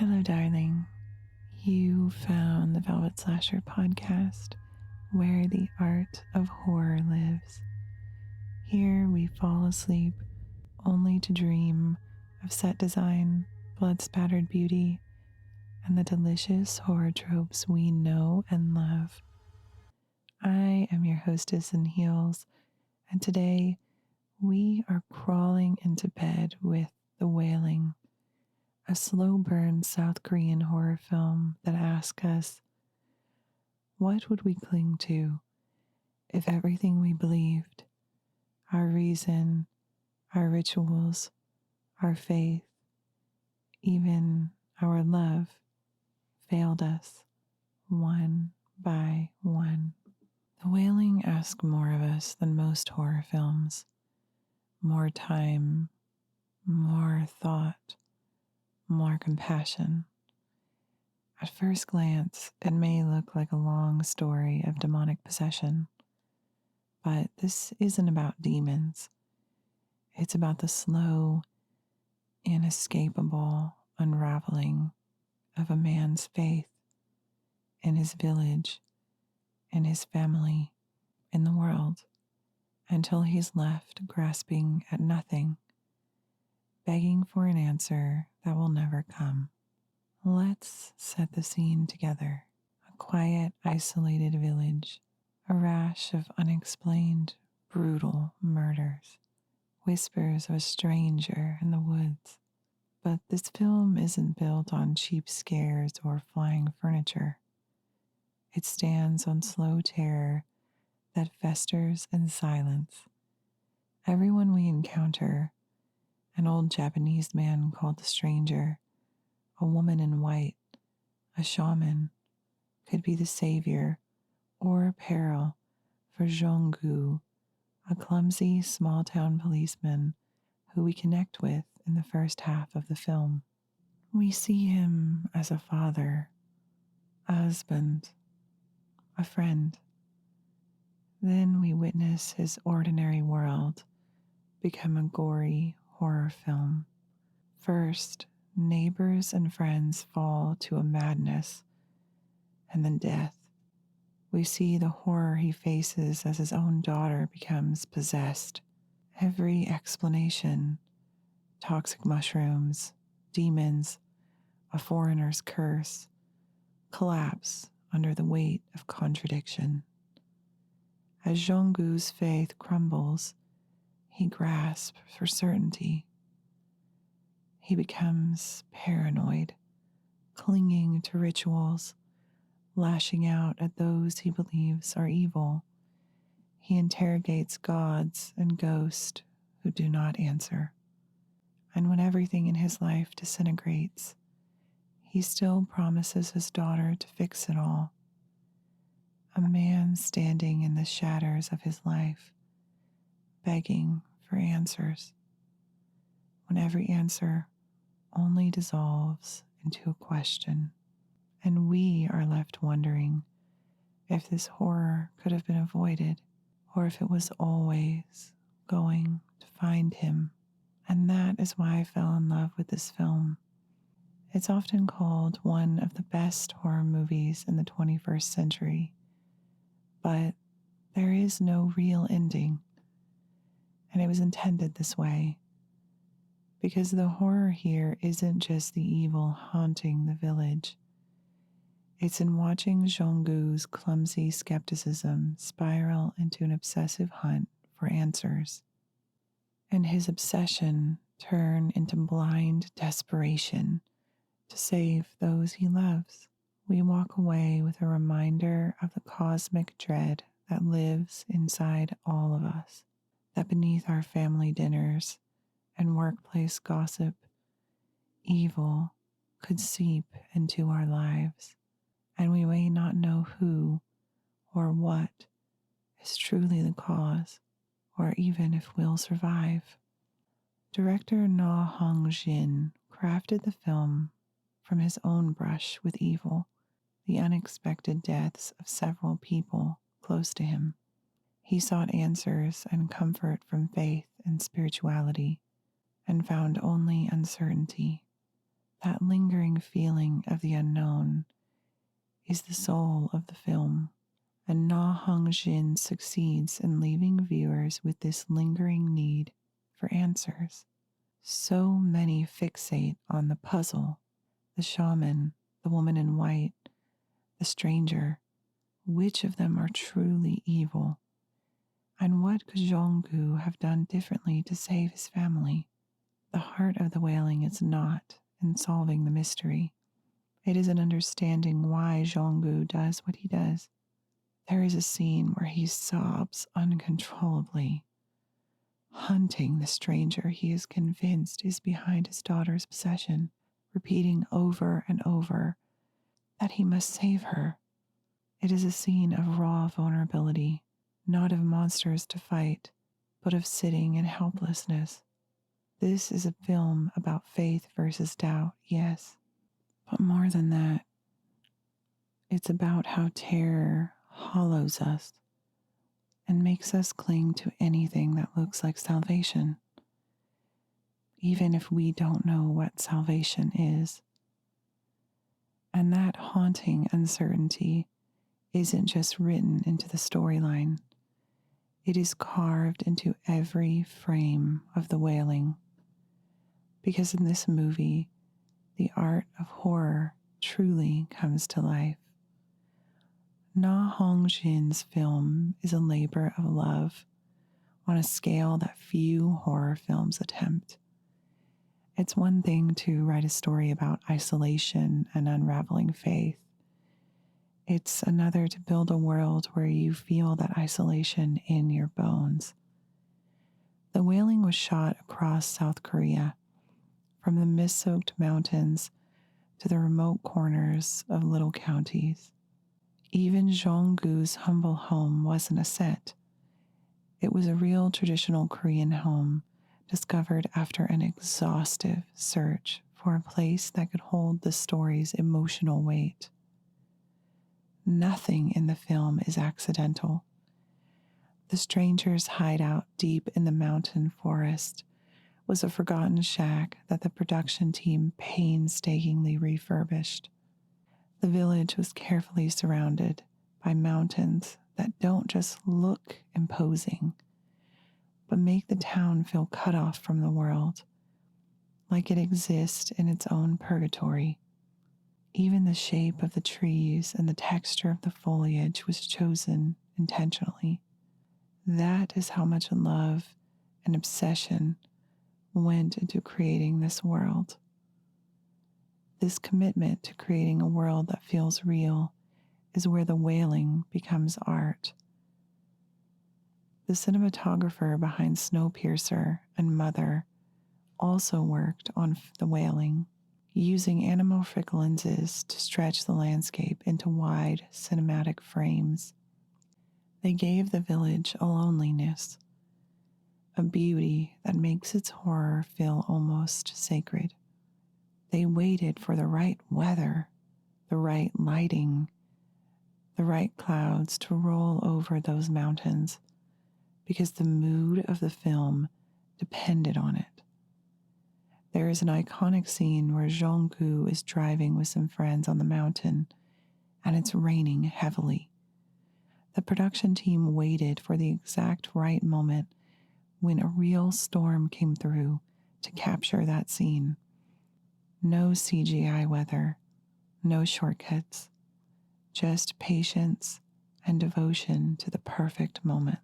Hello, darling. You found the Velvet Slasher podcast, where the art of horror lives. Here we fall asleep only to dream of set design, blood-spattered beauty, and the delicious horror tropes we know and love. I am your hostess in heels, and today we are crawling into bed with The Wailing, a slow burn South Korean horror film that asks us, what would we cling to if everything we believed, our reason, our rituals, our faith, even our love, failed us one by one? The Wailing asks more of us than most horror films. More time, more thought, more compassion. At first glance, it may look like a long story of demonic possession, but this isn't about demons. It's about the slow, inescapable unraveling of a man's faith in his village, in his family, in the world, until he's left grasping at nothing, begging for an answer that will never come. Let's set the scene together. A quiet, isolated village, a rash of unexplained, brutal murders, whispers of a stranger in the woods. But this film isn't built on cheap scares or flying furniture. It stands on slow terror that festers in silence. Everyone we encounter, an old Japanese man called the stranger, a woman in white, a shaman, could be the savior or a peril for Jong-gu, a clumsy small-town policeman who we connect with in the first half of the film. We see him as a father, a husband, a friend. Then we witness his ordinary world become a gory horror film. First, neighbors and friends fall to a madness, and then death. We see the horror he faces as his own daughter becomes possessed. Every explanation, toxic mushrooms, demons, a foreigner's curse, collapse under the weight of contradiction. As Jong-gu's faith crumbles, he grasps for certainty. He becomes paranoid, clinging to rituals, lashing out at those he believes are evil. He interrogates gods and ghosts who do not answer. And when everything in his life disintegrates, he still promises his daughter to fix it all. A man standing in the shadows of his life, begging for answers, when every answer only dissolves into a question. And we are left wondering if this horror could have been avoided, or if it was always going to find him. And that is why I fell in love with this film. It's often called one of the best horror movies in the 21st century, but there is no real ending, and it was intended this way, because the horror here isn't just the evil haunting the village. It's in watching Jong-gu's clumsy skepticism spiral into an obsessive hunt for answers, and his obsession turn into blind desperation to save those he loves. We walk away with a reminder of the cosmic dread that lives inside all of us, that beneath our family dinners and workplace gossip, evil could seep into our lives, and we may not know who or what is truly the cause, or even if we'll survive. Director Na Hong-Jin crafted the film from his own brush with evil, the unexpected deaths of several people close to him. He sought answers and comfort from faith and spirituality, and found only uncertainty. That lingering feeling of the unknown is the soul of the film, and Na Hong-Jin succeeds in leaving viewers with this lingering need for answers. So many fixate on the puzzle, the shaman, the woman in white, the stranger. Which of them are truly evil? And what could Zhonggu have done differently to save his family? The heart of the Wailing is not in solving the mystery. It is in understanding why Zhonggu does what he does. There is a scene where he sobs uncontrollably, hunting the stranger he is convinced is behind his daughter's obsession, repeating over and over that he must save her. It is a scene of raw vulnerability, not of monsters to fight, but of sitting in helplessness. This is a film about faith versus doubt, yes, but more than that, it's about how terror hollows us and makes us cling to anything that looks like salvation, even if we don't know what salvation is. And that haunting uncertainty isn't just written into the storyline, it is carved into every frame of the Wailing. Because in this movie, the art of horror truly comes to life. Na Hong-Jin's film is a labor of love on a scale that few horror films attempt. It's one thing to write a story about isolation and unraveling faith. It's another to build a world where you feel that isolation in your bones. The Wailing was shot across South Korea, from the mist-soaked mountains to the remote corners of little counties. Even Jong-gu's humble home wasn't a set. It was a real traditional Korean home discovered after an exhaustive search for a place that could hold the story's emotional weight. Nothing in the film is accidental. The stranger's hideout deep in the mountain forest was a forgotten shack that the production team painstakingly refurbished. The village was carefully surrounded by mountains that don't just look imposing, but make the town feel cut off from the world, like it exists in its own purgatory. Even the shape of the trees and the texture of the foliage was chosen intentionally. That is how much love and obsession went into creating this world. This commitment to creating a world that feels real is where the Wailing becomes art. The cinematographer behind Snowpiercer and Mother also worked on the Wailing, using anamorphic lenses to stretch the landscape into wide cinematic frames. They gave the village a loneliness, a beauty that makes its horror feel almost sacred. They waited for the right weather, the right lighting, the right clouds to roll over those mountains, because the mood of the film depended on it. There is an iconic scene where Jong-gu is driving with some friends on the mountain, and it's raining heavily. The production team waited for the exact right moment when a real storm came through to capture that scene. No CGI weather, no shortcuts, just patience and devotion to the perfect moment.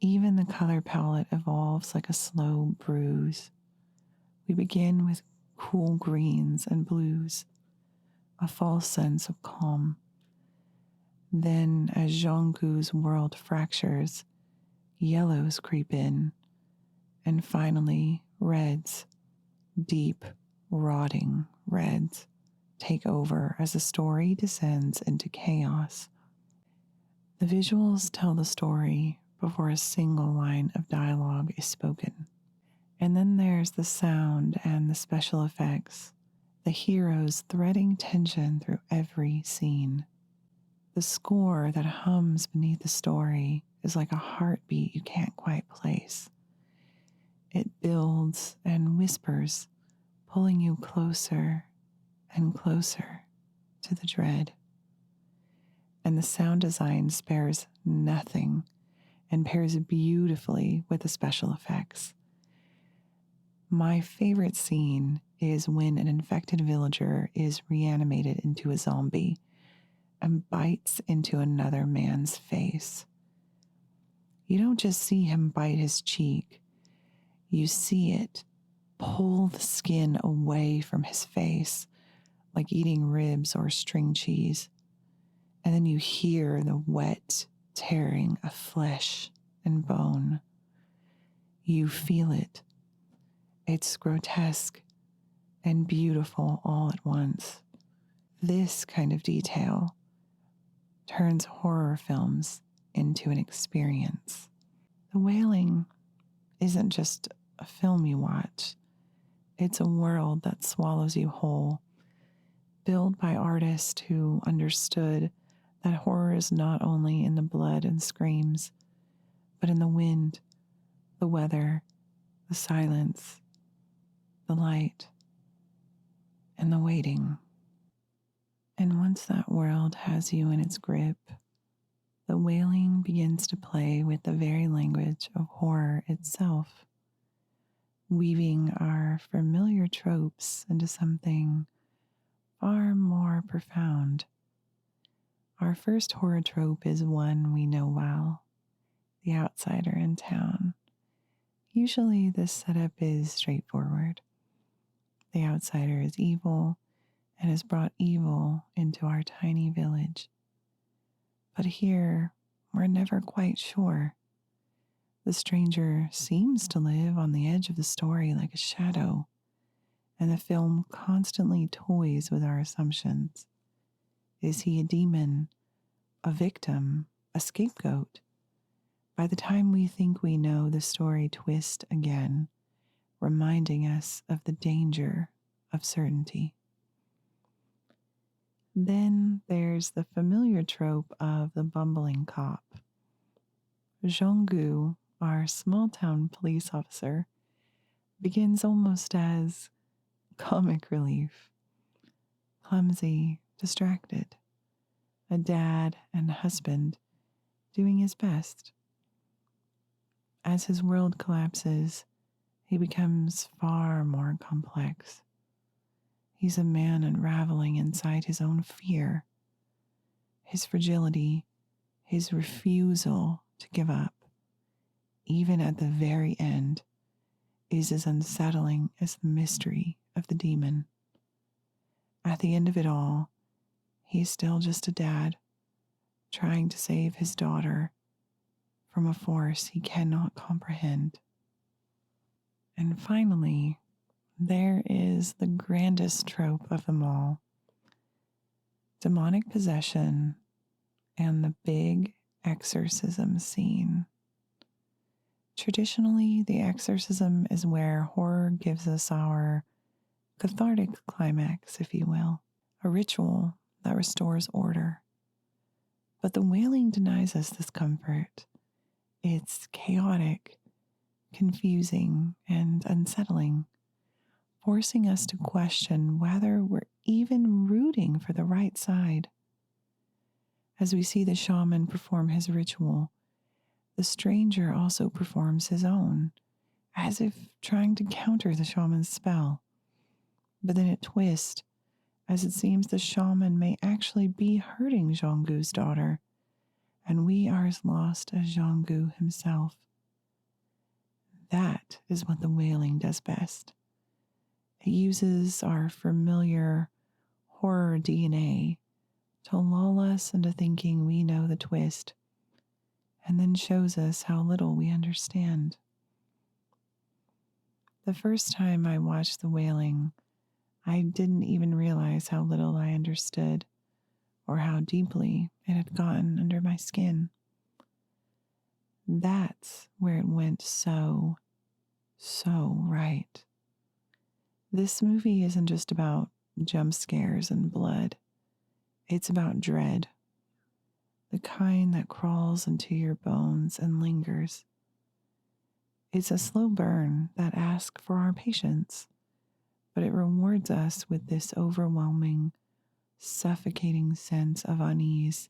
Even the color palette evolves like a slow bruise. We begin with cool greens and blues, a false sense of calm. Then, as Jong-gu's world fractures, yellows creep in, and finally, reds, deep, rotting reds, take over as the story descends into chaos. The visuals tell the story before a single line of dialogue is spoken. And then there's the sound and the special effects, the heroes threading tension through every scene. The score that hums beneath the story is like a heartbeat you can't quite place. It builds and whispers, pulling you closer and closer to the dread. And the sound design spares nothing and pairs beautifully with the special effects. My favorite scene is when an infected villager is reanimated into a zombie and bites into another man's face. You don't just see him bite his cheek, you see it pull the skin away from his face like eating ribs or string cheese. And then you hear the wet tearing of flesh and bone. You feel it. It's grotesque and beautiful all at once. This kind of detail turns horror films into an experience. The Wailing isn't just a film you watch. It's a world that swallows you whole, built by artists who understood that horror is not only in the blood and screams, but in the wind, the weather, the silence, the light, and the waiting. And once that world has you in its grip, the Wailing begins to play with the very language of horror itself, weaving our familiar tropes into something far more profound. Our first horror trope is one we know well, the outsider in town. Usually this setup is straightforward. The outsider is evil and has brought evil into our tiny village. But here, we're never quite sure. The stranger seems to live on the edge of the story like a shadow, and the film constantly toys with our assumptions. Is he a demon, a victim, a scapegoat? By the time we think we know, the story twists again, reminding us of the danger of certainty. Then there's the familiar trope of the bumbling cop. Jong-gu, our small-town police officer, begins almost as comic relief. Clumsy, distracted, a dad and husband doing his best. As his world collapses, he becomes far more complex. He's a man unraveling inside his own fear, his fragility, his refusal to give up, even at the very end, is as unsettling as the mystery of the demon. At the end of it all, he's still just a dad, trying to save his daughter from a force he cannot comprehend. And finally, there is the grandest trope of them all, demonic possession and the big exorcism scene. Traditionally, the exorcism is where horror gives us our cathartic climax, if you will, a ritual that restores order. But the Wailing denies us this comfort. It's chaotic, confusing, and unsettling, forcing us to question whether we're even rooting for the right side. As we see the shaman perform his ritual, the stranger also performs his own, as if trying to counter the shaman's spell. But then it twists, as it seems the shaman may actually be hurting Jong-gu's daughter, and we are as lost as Jong-gu himself. That is what the Wailing does best. It uses our familiar horror DNA to lull us into thinking we know the twist, and then shows us how little we understand. The first time I watched The Wailing, I didn't even realize how little I understood or how deeply it had gotten under my skin. That's where it went so right. This movie isn't just about jump scares and blood. It's about dread, the kind that crawls into your bones and lingers. It's a slow burn that asks for our patience, but it rewards us with this overwhelming, suffocating sense of unease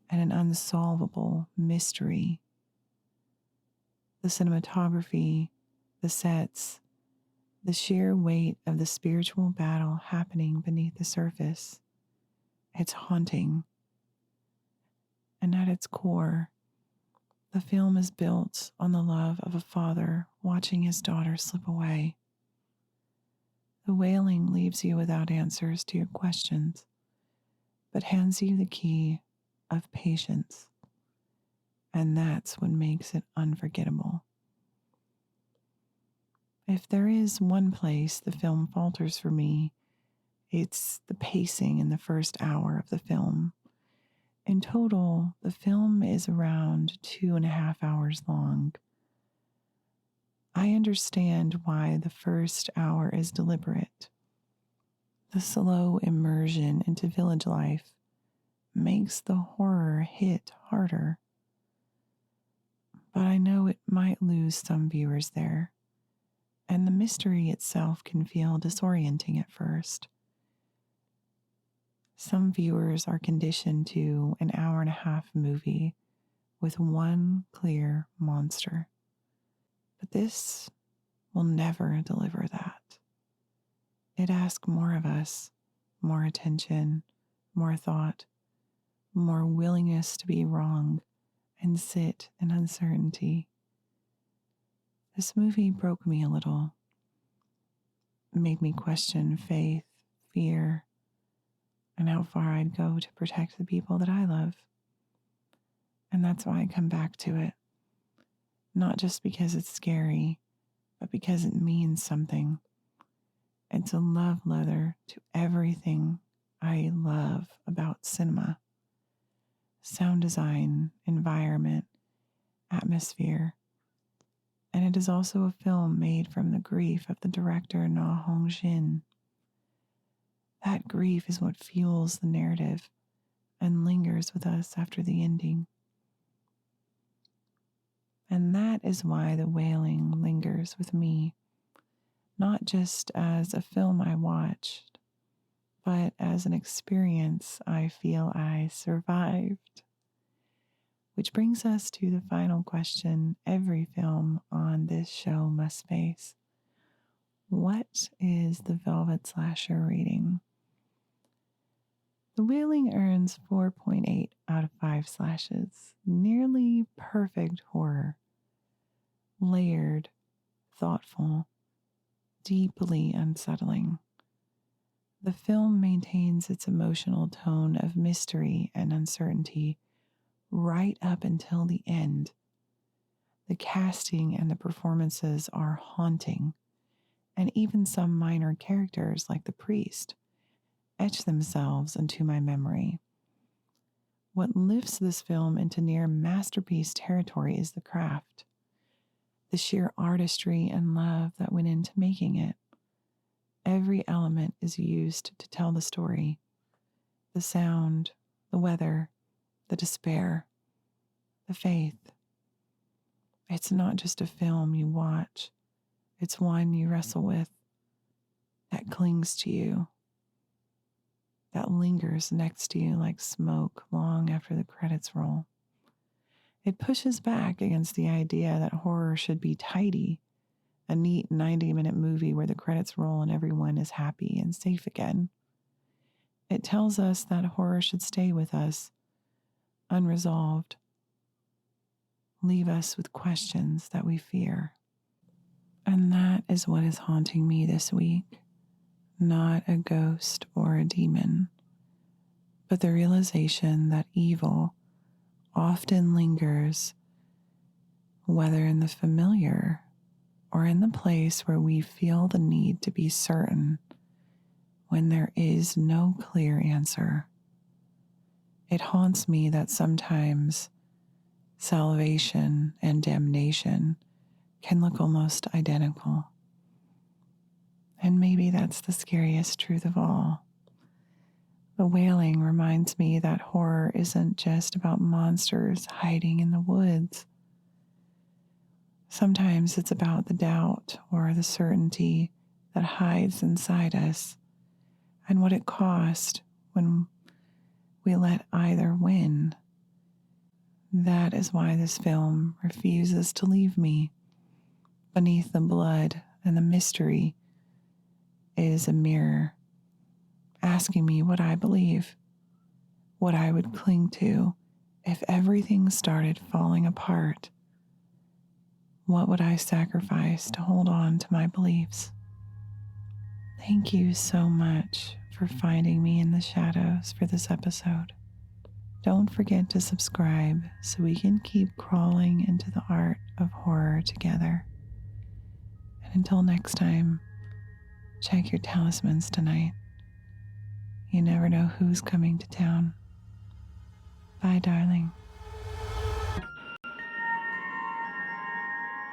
and an unsolvable mystery. The cinematography, the sets, the sheer weight of the spiritual battle happening beneath the surface. It's haunting. And at its core, the film is built on the love of a father watching his daughter slip away. The Wailing leaves you without answers to your questions, but hands you the key of patience. And that's what makes it unforgettable. If there is one place the film falters for me, it's the pacing in the first hour of the film. In total, the film is around 2.5 hours long. I understand why the first hour is deliberate. The slow immersion into village life makes the horror hit harder. But I know it might lose some viewers there, and the mystery itself can feel disorienting at first. Some viewers are conditioned to an hour-and-a-half movie with one clear monster. But this will never deliver that. It asks more of us, more attention, more thought, more willingness to be wrong and sit in uncertainty. This movie broke me a little, made me question faith, fear, and how far I'd go to protect the people that I love. And that's why I come back to it. Not just because it's scary, but because it means something. It's a love letter to everything I love about cinema. Sound design, environment, atmosphere. And it is also a film made from the grief of the director Na Hong-Jin. That grief is what fuels the narrative and lingers with us after the ending. And that is why The Wailing lingers with me, not just as a film I watched, but as an experience I feel I survived. Which brings us to the final question every film on this show must face. What is the Velvet Slasher rating? The Wailing earns 4.8 out of 5 slashes. Nearly perfect horror. Layered, thoughtful, deeply unsettling. The film maintains its emotional tone of mystery and uncertainty right up until the end. The casting and the performances are haunting, and even some minor characters like the priest etch themselves into my memory. What lifts this film into near masterpiece territory is the craft, the sheer artistry and love that went into making it. Every element is used to tell the story. The sound, the weather, the despair, the faith. It's not just a film you watch. It's one you wrestle with, that clings to you, that lingers next to you like smoke long after the credits roll. It pushes back against the idea that horror should be tidy, a neat 90-minute movie where the credits roll and everyone is happy and safe again. It tells us that horror should stay with us, unresolved, leave us with questions that we fear. And that is what is haunting me this week. Not a ghost or a demon, but the realization that evil often lingers, whether in the familiar or in the place where we feel the need to be certain when there is no clear answer. It haunts me that sometimes salvation and damnation can look almost identical. And maybe that's the scariest truth of all. The Wailing reminds me that horror isn't just about monsters hiding in the woods. Sometimes it's about the doubt or the certainty that hides inside us and what it cost when we let either win. That is why this film refuses to leave me. Beneath the blood and the mystery is a mirror asking me what I believe, what I would cling to if everything started falling apart. What would I sacrifice to hold on to my beliefs? Thank you so much for finding me in the shadows for this episode. Don't forget to subscribe so we can keep crawling into the art of horror together. And until next time, check your talismans tonight. You never know who's coming to town. Bye, darling.